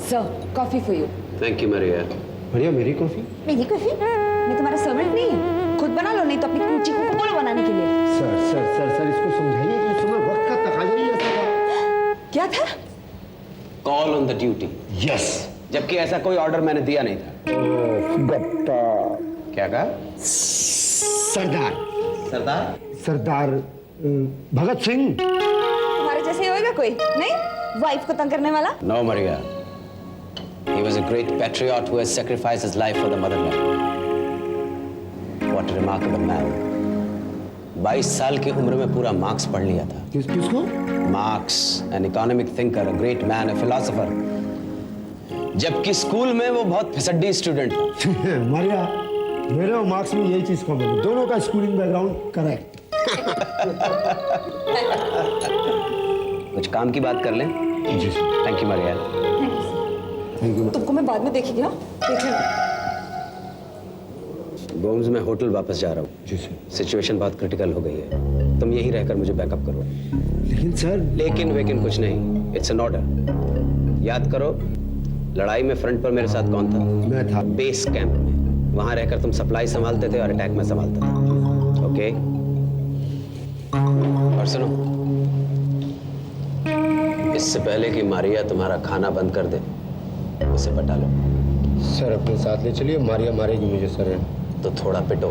Sir, coffee for you. Thank you Maria. बढ़िया, मेरी coffee. मेरी कॉफी? मैं तुम्हारा सर्वेंट नहीं हूँ, खुद बना लो, नहीं तो अपनी कुची को बोलो बनाने के लिए। सर सर सर सर इसको समझाइए कि इस समय वक्त का तकाजा नहीं ऐसा। क्या था? Call on the duty. Yes. जबकि ऐसा कोई ऑर्डर मैंने दिया नहीं था। गप्पा। क्या कहा? सरदार। सरदार? सरदार भगत सिंह। तुम्हारे जैसे ही होएगा कोई? नहीं, वाइफ को तंग करने वाला? No, Maria. He was a great patriot who has sacrificed his life for the motherland. What a remarkable man. 22 साल की उम्र में पूरा मार्क्स पढ़ लिया था। किसको? Marks, an economic thinker, a great man, a philosopher. जबकि स्कूल में वो बहुत फिसड्डी स्टूडेंट था। मारिया, मेरे और मार्क्स में यही चीज कॉमन है, दोनों का स्कूलिंग बैकग्राउंड करेक्ट। कुछ काम की बात कर लें? जी sir. Thank you Maria. Thank you. तुमको मैं बाद में देखेगी ना, देख लेना। गोम्स में होटल वापस जा रहा हूँ। जी सर। सिचुएशन बहुत क्रिटिकल हो गई है, तुम यहीं रहकर मुझे बैकअप करो। लेकिन सर। लेकिन कुछ नहीं, इट्स एन ऑर्डर। याद करो, लड़ाई में फ्रंट पर मेरे साथ कौन था? मैं था। बेस कैंप में। वहां रहकर तुम सप्लाई संभालते थे और अटैक में संभालता था। ओके? और सुनो, इससे पहले कि मारिया तुम्हारा खाना बंद कर दे, उसे पटा लो। सर अपने साथ ले चलिए, मारिया मारेगी मुझे सर। तो थोड़ा पिटो।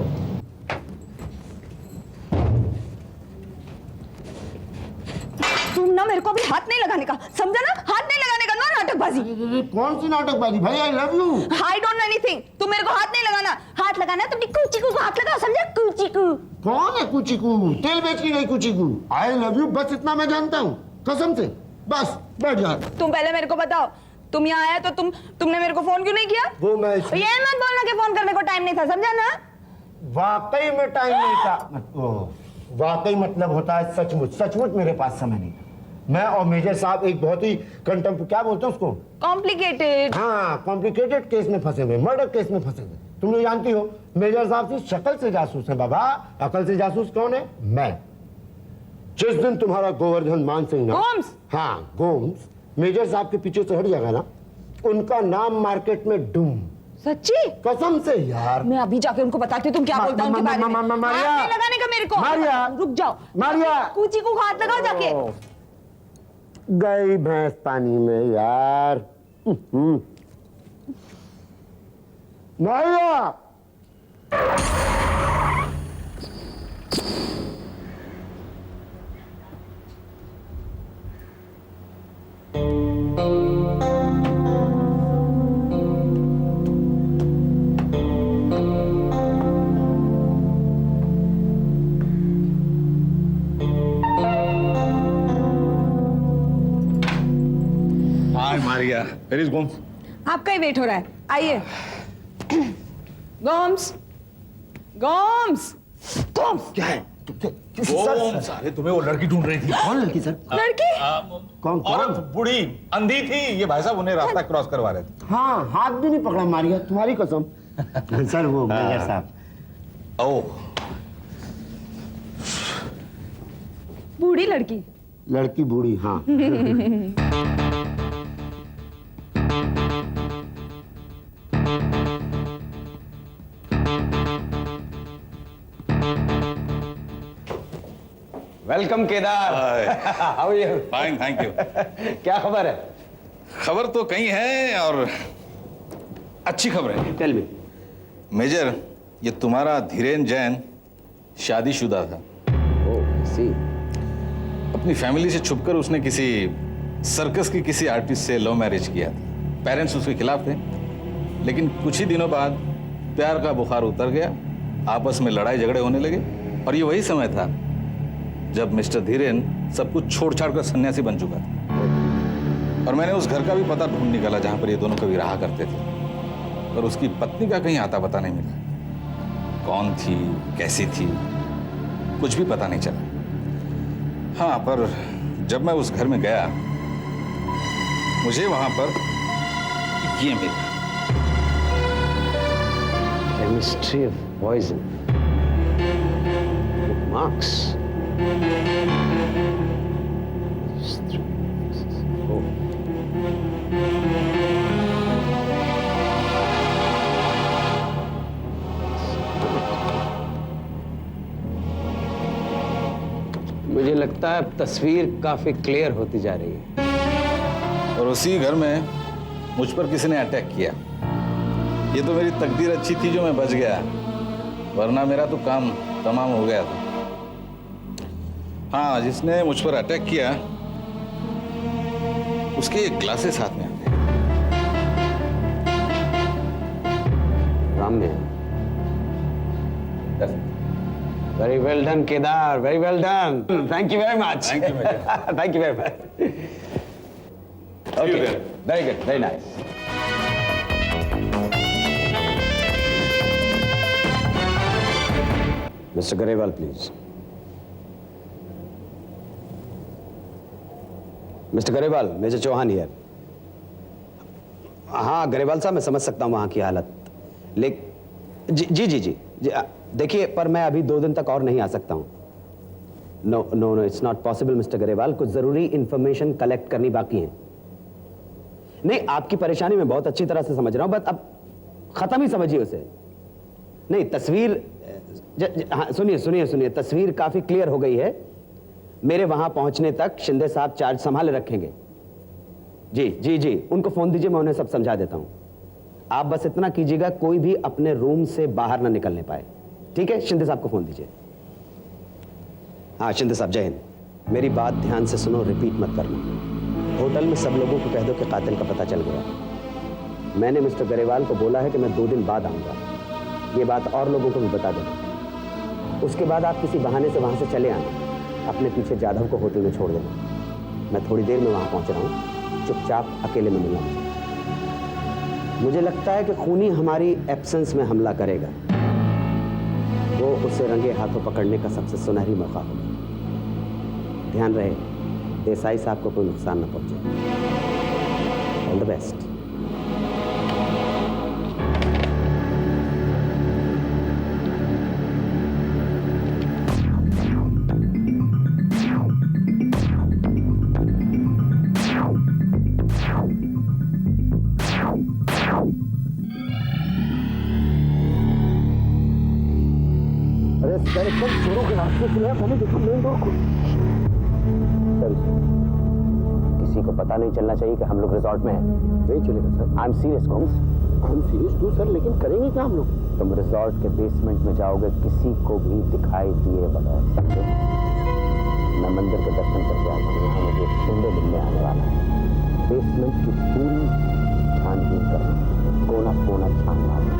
तुम ना मेरे को अभी हाथ नहीं लगाने का, समझा ना? हाथ नहीं लगाने का, ना नाटकबाजी। कौन सी नाटकबाजी भाई? I love you. I don't know anything. तुम मेरे को हाथ नहीं लगाना। हाथ लगाना है तो अपनी कुची को हाथ लगाओ, समझा? कुची को। कौन है कुचीकू? तेल बेच की गई कुचीकू। आई लव यू, बस इतना मैं जानता हूँ, कसम से। बस बैठ जा। तुम पहले मेरे को बताओ, तुम यहाँ आया तो तुमने मेरे को फोन क्यों नहीं किया? वो मैं ये मत बोलना कि फोन करने को टाइम नहीं था, समझा ना? वाकई में टाइम नहीं था। वाकई मतलब होता है सचमुच। सचमुच मेरे पास समय नहीं था। मैं और मेजर साहब एक बहुत ही क्या बोलते हैं उसको? कॉम्प्लिकेटेड। हाँ, कॉम्प्लिकेटेड केस में फंसे हुए, मर्डर केस में फंसे हुए। तुम लोग जानती हो, मेजर साहब से शक्ल से जासूस है बाबा, अकल से जासूस कौन है? मैं। जिस दिन तुम्हारा गोवर्धन मान सिंह ना, गोम्स? हाँ गोम्स, मेजर साहब के पीछे से हट जाएगा ना, उनका नाम मार्केट में डूम। सच्ची? कसम से यार। मैं अभी जाके उनको बताती हूँ तुम क्या बोलता उनके बारे में। मारिया, हाथ नहीं लगाने का मेरे को। मारिया, रुक जाओ। मारिया, कुची को हाथ लगाओ जाके। गई भैंस पानी में यार। Maria. Maria, where is Gomes? आपका ही वेट हो रहा है, आइए। गोम्स, गोम्स, गोम्स। क्या है? गोम्स, अरे तुम्हें वो लड़की ढूंढ रही थी। कौन लड़की सर? लड़की? कौन और बूढ़ी अंधी थी, ये भाई साहब उन्हें रास्ता क्रॉस करवा रहे थे। हाँ, हाथ भी नहीं पकड़ा मारिया, तुम्हारी कसम। सर वो मेजर साहब। ओह, बूढ़ी लड़की? लड़की बूढ़ी, हाँ। Welcome Kedar. How are you? Fine, thank you. क्या खबर है? खबर तो कई है और अच्छी खबर है। Tell me. मेजर, ये तुम्हारा धीरेन जैन शादीशुदा था। ओह, सी। अपनी फैमिली से छुपकर उसने किसी सर्कस की किसी आर्टिस्ट से लव मैरिज किया था। पेरेंट्स उसके खिलाफ थे, लेकिन कुछ ही दिनों बाद प्यार का बुखार उतर गया, आपस में लड़ाई झगड़े होने लगे और ये वही समय था जब मिस्टर धीरेन सब कुछ छोड़ छाड़ कर सन्यासी बन चुका था। और मैंने उस घर का भी पता ढूंढ निकाला जहां पर ये दोनों कभी रहा करते थे, और उसकी पत्नी का कहीं आता पता नहीं मिला। कौन थी, कैसी थी, कुछ भी पता नहीं चला। हाँ, पर जब मैं उस घर में गया, मुझे वहां पर ये मिला। Chemistry of poison. Marks. 3, 4. लगता है अब तस्वीर काफी क्लियर होती जा रही है। और उसी घर में मुझ पर किसी ने अटैक किया। ये तो मेरी तकदीर अच्छी थी जो मैं बच गया, वरना मेरा तो काम तमाम हो गया था। हाँ, जिसने मुझ पर अटैक किया उसके ग्लासेस हाथ में आ गए। Ram very well done Kedar, very well done, thank you very much. Thank you, Major. Thank you very much. Okay, very good, very nice. Mister Grewal please. Mister Grewal, major Chauhan here. हाँ गरेवाल साहब, मैं समझ सकता हूँ वहाँ की हालत, लेकिन जी, देखिए, पर मैं अभी 2 दिन तक और नहीं आ सकता हूँ। No, it's not possible mister Grewal, कुछ जरूरी इंफॉर्मेशन कलेक्ट करनी बाकी है। नहीं, आपकी परेशानी मैं बहुत अच्छी तरह से समझ रहा हूँ, बट अब खत्म ही समझिए उसे। नहीं, तस्वीर हाँ, सुनिए, तस्वीर काफी क्लियर हो गई है। मेरे वहां पहुंचने तक शिंदे साहब चार्ज संभाले रखेंगे। जी, उनको फोन दीजिए, मैं उन्हें सब समझा देता हूं। आप बस इतना कीजिएगा, कोई भी अपने रूम से बाहर ना निकलने पाए, ठीक है? शिंदे साहब को फोन दीजिए। हाँ शिंदे साहब, जय हिंद। मेरी बात ध्यान से सुनो, रिपीट मत करना। होटल में सब लोगों को कह दो कि कातिल का पता चल गया। मैंने मिस्टर गरेवाल को बोला है कि मैं 2 दिन बाद आऊंगा। ये बात और लोगों को भी बता देना। उसके बाद आप किसी बहाने से वहां से चले आना, अपने पीछे जाधव को होटल में छोड़ देना। मैं थोड़ी देर में वहां पहुंच रहा हूं, चुपचाप अकेले में मिलना मुझे लगता है कि खूनी हमारी एब्सेंस में हमला करेगा। वो उसे रंगे हाथों पकड़ने का सबसे सुनहरी मौका होगा। ध्यान रहे, देसाई साहब को कोई नुकसान न पहुंचे। All the best. चोरों के रास्ते से मैंने देखा मेन डोर को। किसी को पता नहीं चलना चाहिए कि हम लोग रिजॉर्ट में हैं। नहीं चलेगा sir. I am serious comms. हम सीरियस टू सर, लेकिन करेंगे क्या हम लोग? तुम रिजॉर्ट के बेसमेंट में जाओगे, किसी को भी दिखाई दिए बगैर। समझे? मैं मंदिर के दर्शन करके आता हूँ, यहाँ मुझे शिंदे मिलने आने वाला है। बेसमेंट की पूरी छानबीन करना, कोना कोना छान मारना,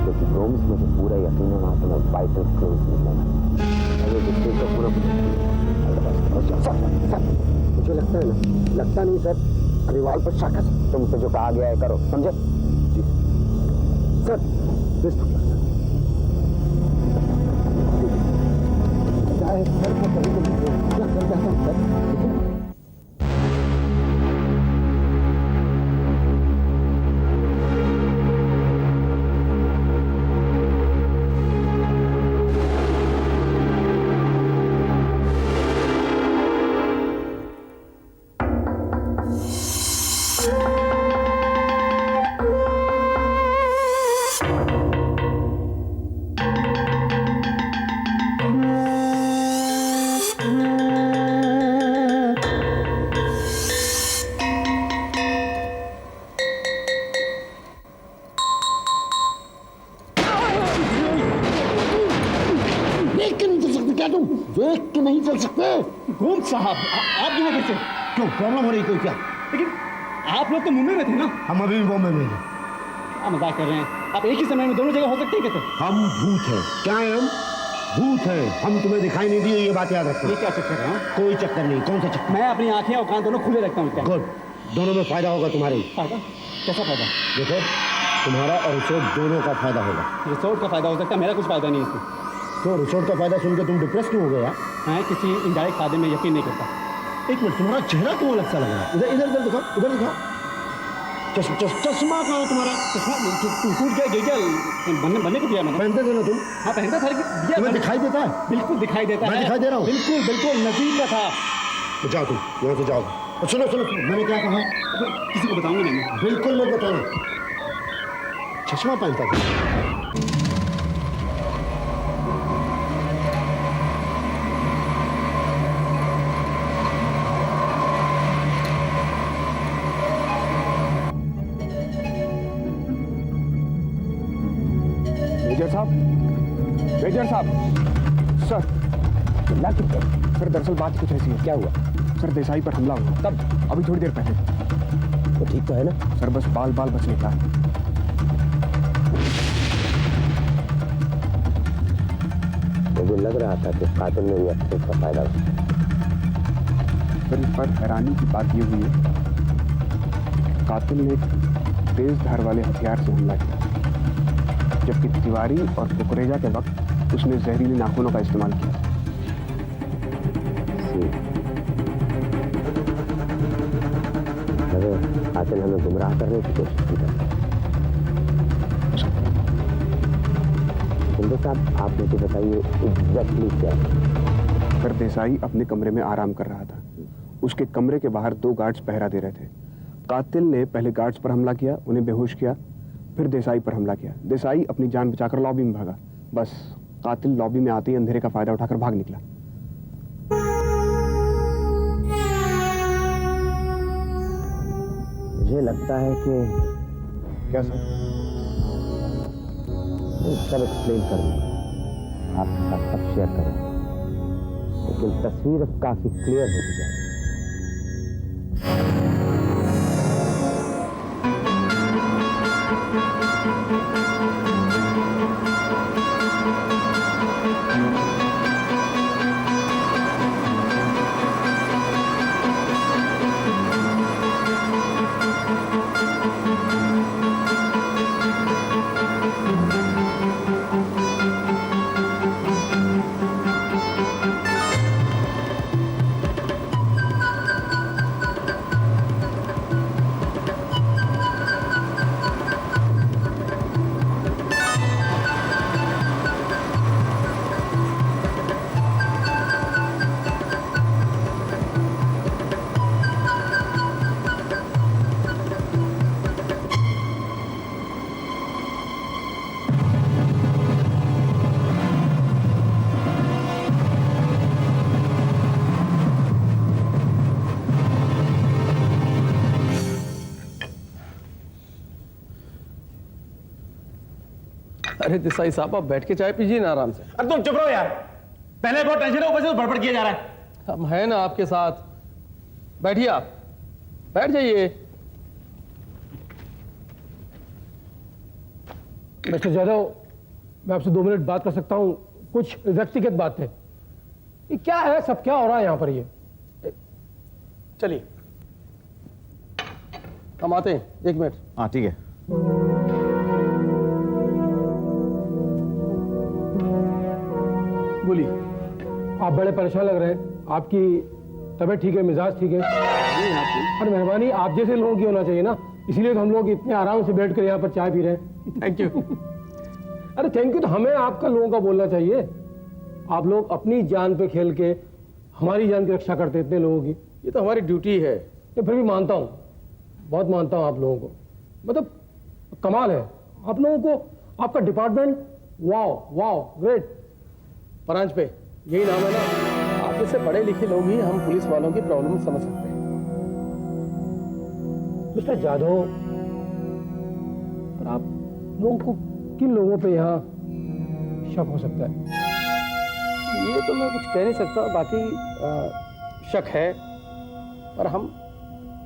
क्योंकि रूम्स मुझे पूरा यकीन है वहाँ तुम्हें वाइटल क्लोज मिलेगा। अगर जिससे तो पूरा मुझे लगता है ना, लगता नहीं सर, परिवार पर शक है। तुमसे जो कहा गया है करो, समझे? जी sir, best of luck sir. क्या है सर, मैं कभी क्या कर जाता हूँ सर। देख के नहीं चल सकते। गोम साहब, आप यहाँ कैसे? क्यों, प्रॉब्लम हो रही कोई क्या? लेकिन आप लोग तो मुंबई में थे ना? हम अभी भी बॉम्बे में हैं। आप मजाक कर रहे हैं? आप एक ही समय में दोनों जगह हो सकते हैं कैसे? हम भूत हैं। क्या है हम? भूत हैं। हम तुम्हें दिखाई नहीं दिए, ये बात याद रखो। ये क्या चक्कर है? कोई चक्कर नहीं। कौन सा चक्कर? मैं अपनी आंखें और कान दोनों खुले रखता हूँ। गुड, दोनों में फायदा होगा तुम्हारे। फायदा? कैसा फायदा? देखो, तुम्हारा और रिसोर्ट दोनों का फायदा होगा। रिसोर्ट का फायदा हो सकता है, मेरा कुछ फायदा नहीं है इसमें। तो रिसोर्ट का फायदा सुनकर तुम डिप्रेस क्यों हो गया? मैं किसी इनडायरेक्ट फायदे में यकीन नहीं करता। एक मिनट, तुम्हारा चेहरा क्यों अलग सा लग रहा है? इधर इधर इधर दिखाओ, इधर दिखाओ। चश्मा कहाँ है तुम्हारा? टूट गया, गिर गया, बनने को दिया मैंने। पहनते थे ना तुम? हाँ पहनता था, लेकिन तुम्हें दिखाई देता है? बिल्कुल दिखाई देता है। मैं दिखाई दे रहा हूँ? बिल्कुल बिल्कुल नजदीक का था। तो जाओ तुम यहाँ से जाओ। और सुनो सुनो, मैंने क्या कहा? किसी को बताऊंगा नहीं मैं। बिल्कुल मत बताना। चश्मा पहनता था। साहब, मेजर साहब, सर। चिल्ला क्यों कर? सर दरअसल बात कुछ ऐसी है। क्या हुआ? सर देसाई पर हमला हुआ। कब? अभी थोड़ी देर पहले। वो ठीक तो है ना? सर बस बाल बाल बच निकला। मुझे लग रहा था कि कातिल ने ये अफसोस का फायदा उठाया। सर इस पर हैरानी की बात ये हुई है, कातिल ने एक तेज धार वाले हथियार से हमला किया, जबकि तिवारी और कुकरेजा के वक्त उसने जहरीले नाखूनों का इस्तेमाल किया। कातिल हमें गुमराह करने की कोशिश की है। साहब आप मुझे बताइए एग्जैक्टली क्या है? सर देसाई अपने कमरे में आराम कर रहा था। उसके कमरे के बाहर 2 गार्ड्स पहरा दे रहे थे। कातिल ने पहले गार्ड्स पर हमला किया, उन्हें बेहोश किया, फिर देसाई पर हमला किया। देसाई अपनी जान बचाकर लॉबी में भागा। बस कातिल लॉबी में आते ही अंधेरे का फायदा उठाकर भाग निकला। मुझे लगता है कि क्या सर? सब एक्सप्लेन कर दूंगा, आपके साथ सब शेयर करूंगा, लेकिन तस्वीर अब काफी क्लियर होती जाएगी। अरे देसाई साहब आप बैठ के चाय पीजिए ना आराम से। अरे तुम चुप रहो यार, पहले बहुत टेंशन है, ऊपर से बड़बड़ किया जा रहा है। हम हैं ना आपके साथ, बैठिए आप, बैठ जाइए। मिस्टर जादव, मैं आपसे 2 मिनट बात कर सकता हूँ? कुछ व्यक्तिगत बात है। ये क्या है सब, क्या हो रहा है यहाँ पर? ये चलिए हम आते हैं, 1 मिनट। हाँ ठीक है। बोलिए। आप बड़े परेशान लग रहे हैं। आपकी तबीयत ठीक है, मिजाज ठीक है? अरे मेहरबानी, आप जैसे लोगों की होना चाहिए ना, इसलिए तो हम लोग इतने आराम से बैठकर यहाँ पर चाय पी रहे हैं। Thank you. अरे थैंक यू तो हमें आपका लोगों का बोलना चाहिए। आप लोग अपनी जान पे खेल के हमारी जान की रक्षा करते इतने लोगों की। ये तो हमारी ड्यूटी है। तो फिर भी मानता हूँ, बहुत मानता हूँ आप लोगों को, मतलब कमाल है आप लोगों को, आपका डिपार्टमेंट, वाओ वाओ ग्रेट। परांज पे यही नाम है ना, आप जैसे पढ़े लिखे लोग ही हम पुलिस वालों की प्रॉब्लम समझ सकते हैं। मिस्टर जाधव, पर आप लोगों को किन लोगों पे यहाँ शक हो सकता है? ये तो मैं कुछ कह नहीं सकता, बाकी शक है, पर हम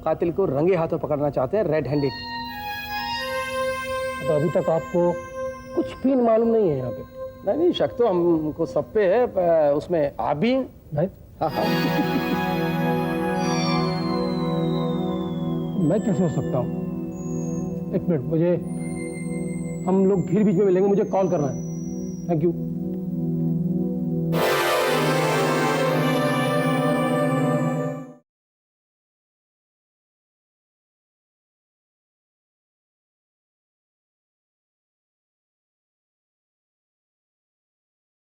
कातिल को रंगे हाथों पकड़ना चाहते हैं, रेड हैंडेड। तो अभी तक आपको कुछ भी मालूम नहीं है यहाँ पे? नहीं, शक तो हमको सब पे है, उसमें आप भी हैं। भाई हाँ हाँ। मैं कैसे हो सकता हूँ? 1 मिनट, मुझे, हम लोग फिर बीच में मिलेंगे, मुझे कॉल करना है। Thank you.